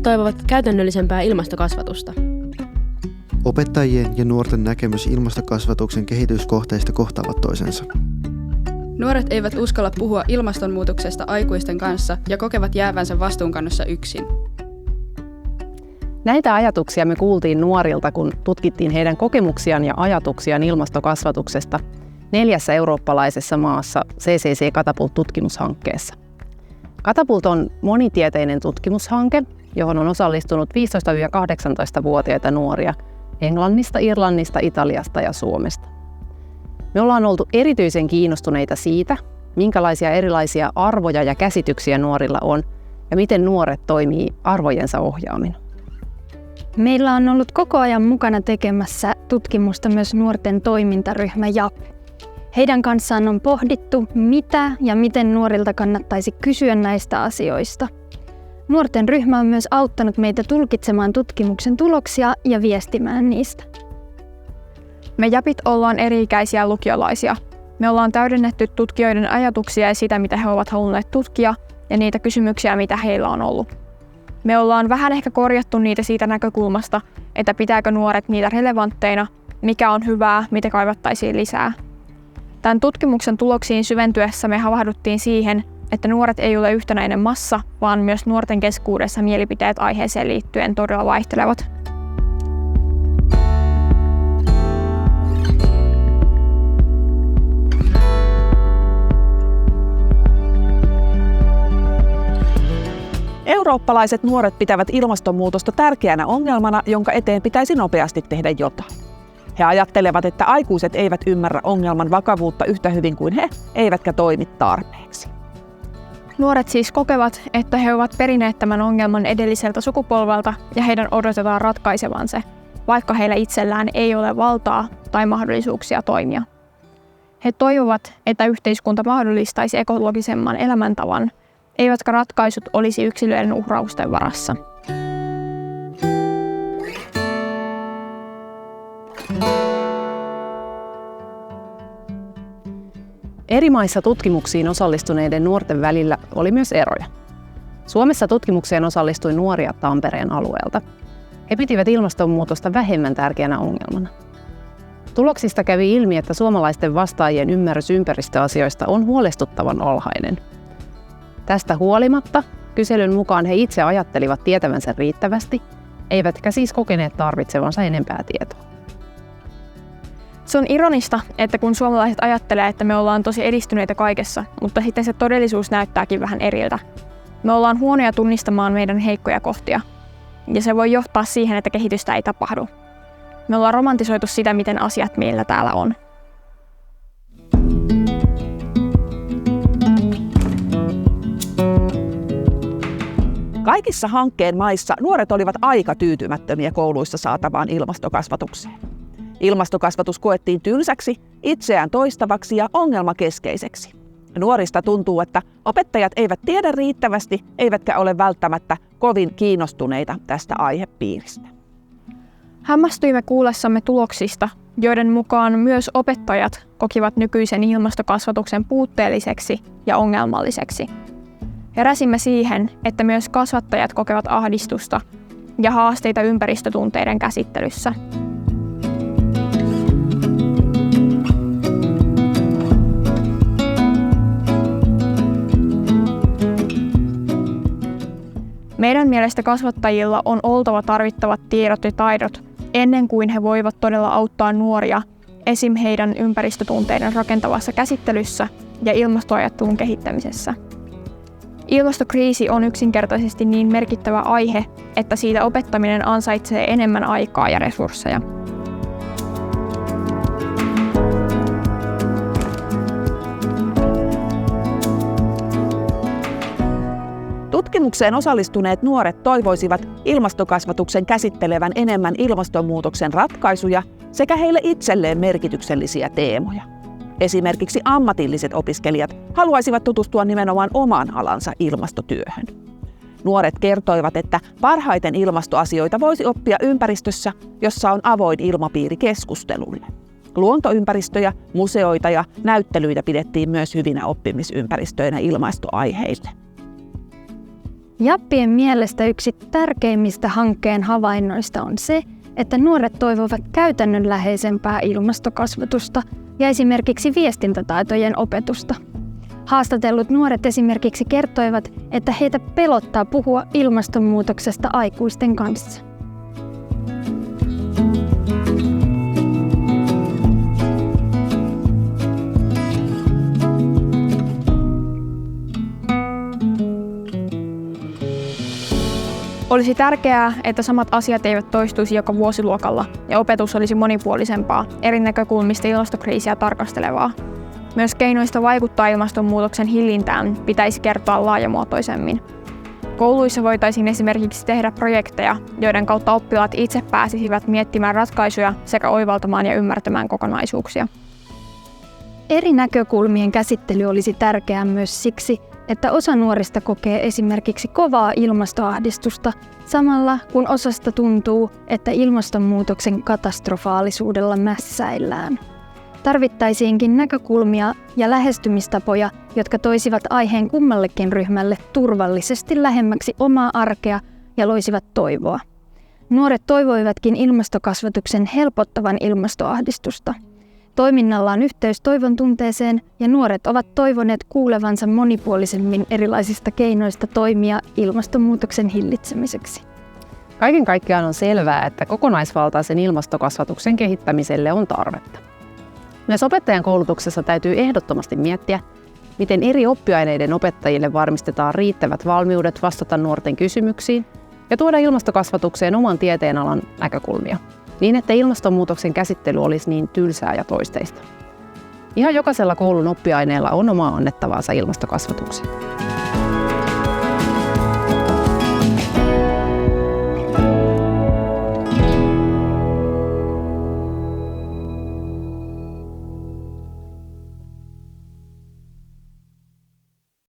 toivovat käytännöllisempää ilmastokasvatusta. Opettajien ja nuorten näkemys ilmastokasvatuksen kehityskohteista kohtaavat toisensa. Nuoret eivät uskalla puhua ilmastonmuutoksesta aikuisten kanssa ja kokevat jäävänsä vastuunkannossa yksin. Näitä ajatuksia me kuultiin nuorilta, kun tutkittiin heidän kokemuksiaan ja ajatuksiaan ilmastokasvatuksesta 4 eurooppalaisessa maassa CCC Katapult-tutkimushankkeessa. Katapult on monitieteinen tutkimushanke, johon on osallistunut 15–18-vuotiaita nuoria Englannista, Irlannista, Italiasta ja Suomesta. Me ollaan oltu erityisen kiinnostuneita siitä, minkälaisia erilaisia arvoja ja käsityksiä nuorilla on ja miten nuoret toimii arvojensa ohjaamina. Meillä on ollut koko ajan mukana tekemässä tutkimusta myös nuorten toimintaryhmä JAP. Heidän kanssaan on pohdittu, mitä ja miten nuorilta kannattaisi kysyä näistä asioista. Nuorten ryhmä on myös auttanut meitä tulkitsemaan tutkimuksen tuloksia ja viestimään niistä. Me JAPit ollaan eri-ikäisiä lukiolaisia. Me ollaan täydennetty tutkijoiden ajatuksia ja sitä, mitä he ovat halunneet tutkia, ja niitä kysymyksiä, mitä heillä on ollut. Me ollaan vähän ehkä korjattu niitä siitä näkökulmasta, että pitääkö nuoret niitä relevantteina, mikä on hyvää, mitä kaivattaisiin lisää. Tämän tutkimuksen tuloksiin syventyessä me havahduttiin siihen, että nuoret ei ole yhtenäinen massa, vaan myös nuorten keskuudessa mielipiteet aiheeseen liittyen todella vaihtelevat. Eurooppalaiset nuoret pitävät ilmastonmuutosta tärkeänä ongelmana, jonka eteen pitäisi nopeasti tehdä jotain. He ajattelevat, että aikuiset eivät ymmärrä ongelman vakavuutta yhtä hyvin kuin he, eivätkä toimi tarpeeksi. Nuoret siis kokevat, että he ovat perineet tämän ongelman edelliseltä sukupolvelta ja heidän odotetaan ratkaisevan se, vaikka heillä itsellään ei ole valtaa tai mahdollisuuksia toimia. He toivovat, että yhteiskunta mahdollistaisi ekologisemman elämäntavan, eivätkä ratkaisut olisi yksilöiden uhrausten varassa. Eri maissa tutkimuksiin osallistuneiden nuorten välillä oli myös eroja. Suomessa tutkimukseen osallistui nuoria Tampereen alueelta. He pitivät ilmastonmuutosta vähemmän tärkeänä ongelmana. Tuloksista kävi ilmi, että suomalaisten vastaajien ymmärrys ympäristöasioista on huolestuttavan alhainen. Tästä huolimatta kyselyn mukaan he itse ajattelivat tietävänsä riittävästi, eivätkä siis kokeneet tarvitsevansa enempää tietoa. Se on ironista, että kun suomalaiset ajattelee, että me ollaan tosi edistyneitä kaikessa, mutta sitten se todellisuus näyttääkin vähän eriltä. Me ollaan huonoja tunnistamaan meidän heikkoja kohtia, ja se voi johtaa siihen, että kehitystä ei tapahdu. Me ollaan romantisoitu sitä, miten asiat meillä täällä on. Kaikissa hankkeen maissa nuoret olivat aika tyytymättömiä kouluissa saatavaan ilmastokasvatukseen. Ilmastokasvatus koettiin tylsäksi, itseään toistavaksi ja ongelmakeskeiseksi. Nuorista tuntuu, että opettajat eivät tiedä riittävästi, eivätkä ole välttämättä kovin kiinnostuneita tästä aihepiiristä. Hämmästyimme kuullessamme tuloksista, joiden mukaan myös opettajat kokivat nykyisen ilmastokasvatuksen puutteelliseksi ja ongelmalliseksi. Heräsimme siihen, että myös kasvattajat kokevat ahdistusta ja haasteita ympäristötunteiden käsittelyssä. Meidän mielestä kasvattajilla on oltava tarvittavat tiedot ja taidot ennen kuin he voivat todella auttaa nuoria esim. Heidän ympäristötunteiden rakentavassa käsittelyssä ja ilmastoajattelun kehittämisessä. Ilmastokriisi on yksinkertaisesti niin merkittävä aihe, että siitä opettaminen ansaitsee enemmän aikaa ja resursseja. Tutkimukseen osallistuneet nuoret toivoisivat ilmastokasvatuksen käsittelevän enemmän ilmastonmuutoksen ratkaisuja sekä heille itselleen merkityksellisiä teemoja. Esimerkiksi ammatilliset opiskelijat haluaisivat tutustua nimenomaan oman alansa ilmastotyöhön. Nuoret kertoivat, että parhaiten ilmastoasioita voisi oppia ympäristössä, jossa on avoin ilmapiiri keskustelulle. Luontoympäristöjä, museoita ja näyttelyitä pidettiin myös hyvinä oppimisympäristöinä ilmastoaiheille. Jappien mielestä yksi tärkeimmistä hankkeen havainnoista on se, että nuoret toivovat käytännönläheisempää ilmastokasvatusta ja esimerkiksi viestintätaitojen opetusta. Haastatellut nuoret esimerkiksi kertoivat, että heitä pelottaa puhua ilmastonmuutoksesta aikuisten kanssa. Olisi tärkeää, että samat asiat eivät toistuisi joka vuosiluokalla ja opetus olisi monipuolisempaa, eri näkökulmista ilmastokriisiä tarkastelevaa. Myös keinoista vaikuttaa ilmastonmuutoksen hillintään pitäisi kertoa laajamuotoisemmin. Kouluissa voitaisiin esimerkiksi tehdä projekteja, joiden kautta oppilaat itse pääsisivät miettimään ratkaisuja sekä oivaltamaan ja ymmärtämään kokonaisuuksia. Eri näkökulmien käsittely olisi tärkeää myös siksi, että osa nuorista kokee esimerkiksi kovaa ilmastoahdistusta, samalla kun osasta tuntuu, että ilmastonmuutoksen katastrofaalisuudella mässäillään. Tarvittaisiinkin näkökulmia ja lähestymistapoja, jotka toisivat aiheen kummallekin ryhmälle turvallisesti lähemmäksi omaa arkea ja loisivat toivoa. Nuoret toivoivatkin ilmastokasvatuksen helpottavan ilmastoahdistusta. Toiminnalla on yhteys toivon tunteeseen ja nuoret ovat toivoneet kuulevansa monipuolisemmin erilaisista keinoista toimia ilmastonmuutoksen hillitsemiseksi. Kaiken kaikkiaan on selvää, että kokonaisvaltaisen ilmastokasvatuksen kehittämiselle on tarvetta. Myös opettajan koulutuksessa täytyy ehdottomasti miettiä, miten eri oppiaineiden opettajille varmistetaan riittävät valmiudet vastata nuorten kysymyksiin ja tuoda ilmastokasvatukseen oman tieteenalan näkökulmia, niin että ilmastonmuutoksen käsittely olisi niin tylsää ja toisteista. Ihan jokaisella koulun oppiaineella on omaa annettavaansa ilmastokasvatukseen.